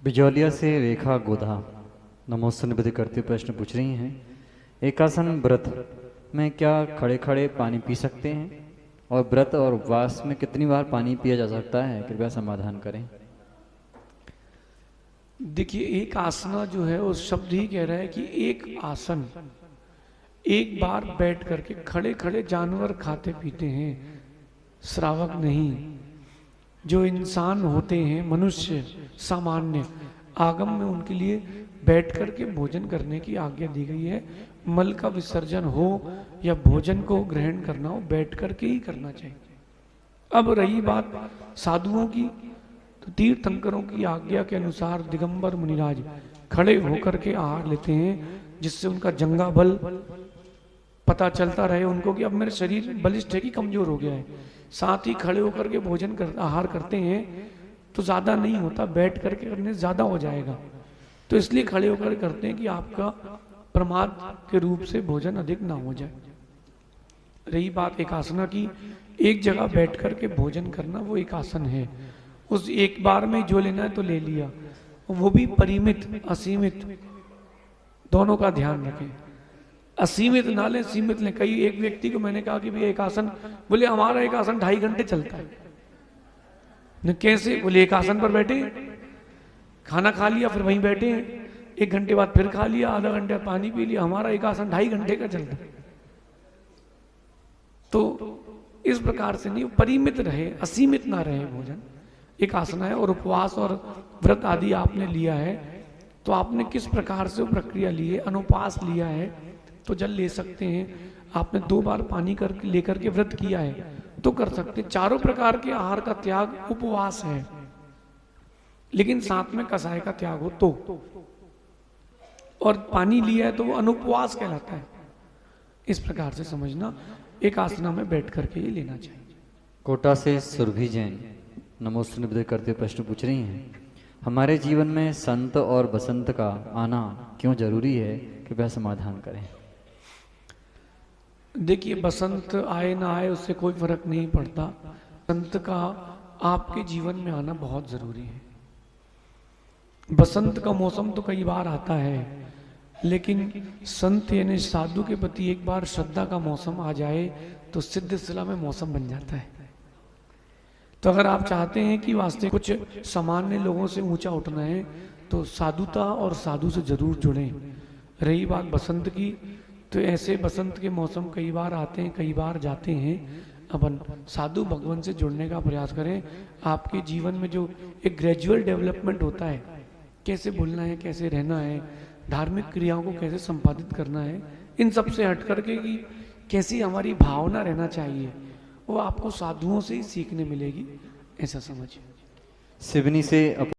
बिजौलिया से रेखा गोधा नमोस्तु निवेदन करते हुए प्रश्न पूछ रही हैं। एकासन व्रत में क्या खड़े खड़े पानी पी सकते हैं और व्रत और उपवास में कितनी बार पानी पिया जा सकता है, कृपया समाधान करें। देखिए, एक आसना जो है उस शब्द ही कह रहा है कि एक आसन एक बार बैठ करके खड़े खड़े जानवर खाते पीते हैं, श्रावक नहीं। जो इंसान होते हैं, मनुष्य सामान्य, आगम में उनके लिए बैठ करके भोजन करने की आज्ञा दी गई है। मल का विसर्जन हो या भोजन को ग्रहण करना हो, बैठ करके ही करना चाहिए। अब रही बात साधुओं की, तो तीर्थंकरों की आज्ञा के अनुसार दिगंबर मुनिराज खड़े होकर के आहार लेते हैं, जिससे उनका जंगा बल पता चलता रहे उनको कि अब मेरे शरीर बलिष्ठ है कि कमजोर हो गया है। साथ ही खड़े होकर के भोजन कर आहार करते हैं तो ज्यादा नहीं होता, बैठ करके करने ज्यादा हो जाएगा। तो इसलिए खड़े होकर करते हैं कि आपका प्रमाद के रूप से भोजन अधिक ना हो जाए। रही बात एक आसना की, एक जगह बैठ करके भोजन करना वो एक आसन है। उस एक बार में जो लेना है तो ले लिया, वो भी परिमित असीमित दोनों का ध्यान रखें। असीमित ना लें, सीमित लें। कई एक व्यक्ति को मैंने कहा कि भैया एक आसन, बोले हमारा एक आसन 2.5 घंटे चलता है। न कैसे? बोले एक आसन पर बैठे, खाना खा लिया, फिर वहीं बैठे हैं, 1 घंटे बाद फिर खा लिया, आधा घंटे पानी पी लिया, हमारा एक आसन 2.5 घंटे का चलता है। तो इस प्रकार से नहीं, परिमित रहे, असीमित ना रहे भोजन। एक आसना है। और उपवास और व्रत आदि आपने लिया है तो आपने किस प्रकार से प्रक्रिया ली है। अनुपवास लिया है तो जल ले सकते हैं। आपने 2 बार पानी करके लेकर के व्रत किया है तो कर सकते हैं। चारों प्रकार के आहार का त्याग उपवास है, लेकिन साथ में कसाय का त्याग हो तो, और पानी लिया है तो वो अनुपवास कहलाता है। इस प्रकार से समझना, एक आसना में बैठ करके ही लेना चाहिए। कोटा से सुरभि जैन नमोस्तु निवेदन करते हुए प्रश्न पूछ रही हैं। हमारे जीवन में संत और बसंत का आना क्यों जरूरी है, कृपया समाधान करें। देखिए, बसंत आए ना आए उससे कोई फर्क नहीं पड़ता। संत का आपके जीवन में आना बहुत जरूरी है। बसंत का मौसम तो कई बार आता है, लेकिन संत यानी साधु के प्रति एक बार श्रद्धा का मौसम आ जाए तो सिद्ध सिला में मौसम बन जाता है। तो अगर आप चाहते हैं कि वास्तविक कुछ सामान्य लोगों से ऊंचा उठना है तो साधुता और साधु से जरूर जुड़ें। रही बात बसंत की, तो ऐसे बसंत के मौसम कई बार आते हैं, कई बार जाते हैं। अपन साधु भगवान से जुड़ने का प्रयास करें। आपके जीवन में जो एक ग्रेजुअल डेवलपमेंट होता है, कैसे बोलना है, कैसे रहना है, धार्मिक क्रियाओं को कैसे संपादित करना है, इन सब से हट करके कि कैसी हमारी भावना रहना चाहिए, वो आपको साधुओं से ही सीखने मिलेगी, ऐसा समझिए। सिवनी से